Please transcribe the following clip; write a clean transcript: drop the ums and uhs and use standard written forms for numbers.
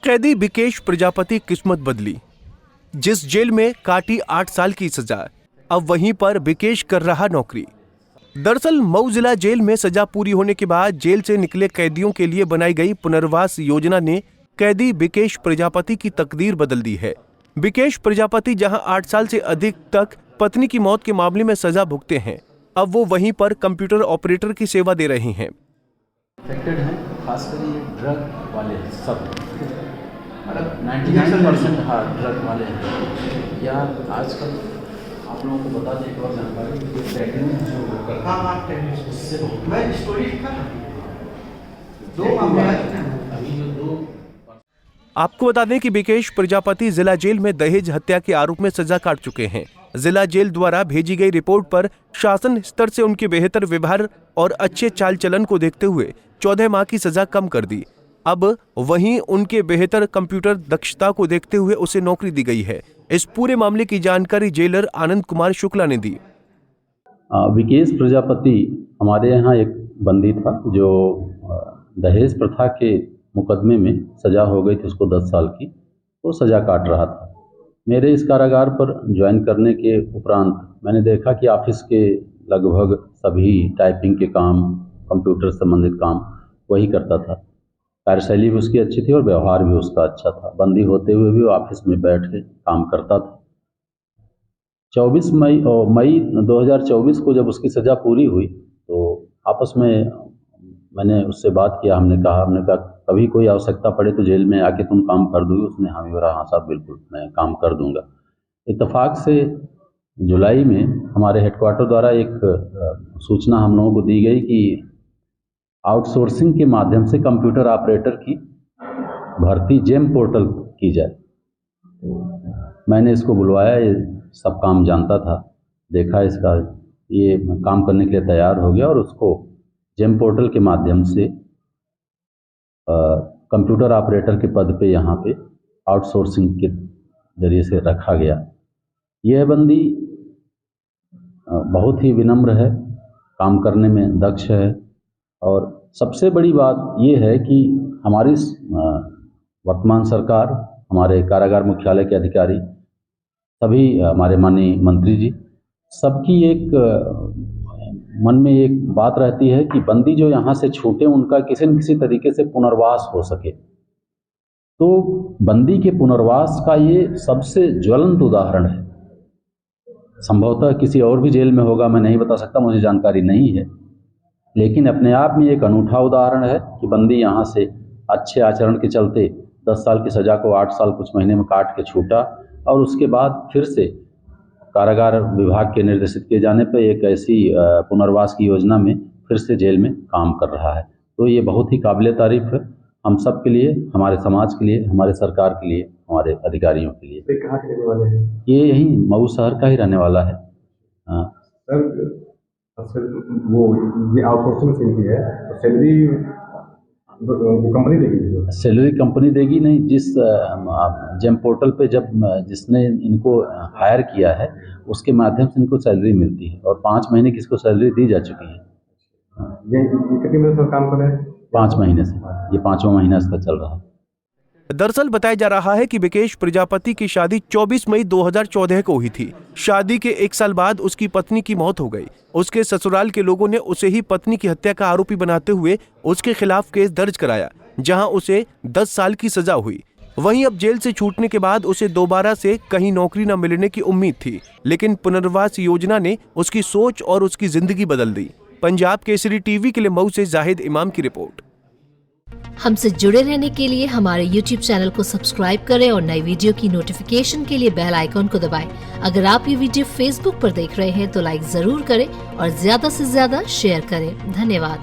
कैदी विकेश प्रजापति किस्मत बदली। जिस जेल में काटी 8 साल की सजा, अब वहीं पर विकेश कर रहा नौकरी। दरअसल मऊ जिला जेल में सजा पूरी होने के बाद जेल से निकले कैदियों के लिए बनाई गई पुनर्वास योजना ने कैदी विकेश प्रजापति की तकदीर बदल दी है। विकेश प्रजापति जहां 8 साल से अधिक तक पत्नी की मौत के मामले में सजा भुगते हैं, अब वो वहीं पर कंप्यूटर ऑपरेटर की सेवा दे रहे हैं। खासकर ये ड्रग वाले सब, मतलब 99% ड्रग वाले हैं। या आजकल आप लोगों को बता दें एक और जानकारी, आपको बता दें कि विकेश प्रजापति जिला जेल में दहेज हत्या के आरोप में सजा काट चुके हैं। जिला जेल द्वारा भेजी गई रिपोर्ट पर शासन स्तर से उनके बेहतर व्यवहार और अच्छे चाल चलन को देखते हुए 14 माह की सजा कम कर दी। अब वहीं उनके बेहतर कंप्यूटर दक्षता को देखते हुए उसे नौकरी दी गई है। इस पूरे मामले की जानकारी जेलर आनंद कुमार शुक्ला ने दी। विकेश प्रजापति हमारे यहाँ एक बंदी था जो दहेज प्रथा के मुकदमे में सजा हो गई थी उसको 10 साल की, वो सजा काट रहा था। मेरे इस कारागार पर ज्वाइन करने के उपरांत मैंने देखा कि ऑफिस के लगभग सभी टाइपिंग के काम, कंप्यूटर संबंधित काम वही करता था। कार्यशैली भी उसकी अच्छी थी और व्यवहार भी उसका अच्छा था। बंदी होते हुए भी वो ऑफिस में बैठ के काम करता था। 24 मई 2024 को जब उसकी सज़ा पूरी हुई तो आपस में मैंने उससे बात किया। हमने कहा कभी कोई आवश्यकता पड़े तो जेल में आके तुम काम कर दोगे? उसने हामी बोला, हाँ साहब बिल्कुल मैं काम कर दूंगा। इत्तेफाक से जुलाई में हमारे हेडक्वार्टर द्वारा एक सूचना हम लोगों को दी गई कि आउटसोर्सिंग के माध्यम से कंप्यूटर ऑपरेटर की भर्ती जेम पोर्टल की जाए। मैंने इसको बुलवाया, ये सब काम जानता था, देखा इसका ये काम करने के लिए तैयार हो गया और उसको जेम पोर्टल के माध्यम से कंप्यूटर ऑपरेटर के पद पे यहाँ पे आउटसोर्सिंग के जरिए से रखा गया। यह बंदी बहुत ही विनम्र है, काम करने में दक्ष है और सबसे बड़ी बात यह है कि हमारी वर्तमान सरकार, हमारे कारागार मुख्यालय के अधिकारी, सभी हमारे माननीय मंत्री जी, सबकी एक मन में एक बात रहती है कि बंदी जो यहाँ से छूटे उनका किसी न किसी तरीके से पुनर्वास हो सके। तो बंदी के पुनर्वास का ये सबसे ज्वलंत उदाहरण है। संभवतः किसी और भी जेल में होगा, मैं नहीं बता सकता, मुझे जानकारी नहीं है, लेकिन अपने आप में एक अनूठा उदाहरण है कि बंदी यहाँ से अच्छे आचरण के चलते 10 साल की सज़ा को 8 साल कुछ महीने में काट के छूटा और उसके बाद फिर से कारागार विभाग के निर्देशित किए जाने पर एक ऐसी पुनर्वास की योजना में फिर से जेल में काम कर रहा है। तो ये बहुत ही काबिल तारीफ है हम सब के लिए, हमारे समाज के लिए, हमारे सरकार के लिए, हमारे अधिकारियों के लिए। कहाँ के रहने वाले हैं? ये यहीं मऊ शहर का ही रहने वाला है। सर वो ये आउटसोर्सिंग से की है तो सैलरी कंपनी देगी? सैलरी कंपनी देगी नहीं, जिस जेम पोर्टल पे जब जिसने इनको हायर किया है उसके माध्यम से इनको सैलरी मिलती है और 5 महीने की इसको सैलरी दी जा चुकी है। ये कितने महीने से काम कर रहे हैं? 5 महीने से, ये 5वां महीना इसका चल रहा है। दरअसल बताया जा रहा है कि विकेश प्रजापति की शादी 24 मई 2014 को हुई थी। शादी के 1 साल बाद उसकी पत्नी की मौत हो गई। उसके ससुराल के लोगों ने उसे ही पत्नी की हत्या का आरोपी बनाते हुए उसके खिलाफ केस दर्ज कराया, जहां उसे 10 साल की सजा हुई। वहीं अब जेल से छूटने के बाद उसे दोबारा से कहीं नौकरी न मिलने की उम्मीद थी, लेकिन पुनर्वास योजना ने उसकी सोच और उसकी जिंदगी बदल दी। पंजाब केसरी टीवी के लिए मऊ से जाहिद इमाम की रिपोर्ट। हमसे जुड़े रहने के लिए हमारे YouTube चैनल को सब्सक्राइब करें और नई वीडियो की नोटिफिकेशन के लिए बेल आइकॉन को दबाएं। अगर आप ये वीडियो Facebook पर देख रहे हैं तो लाइक जरूर करें और ज्यादा से ज्यादा शेयर करें। धन्यवाद।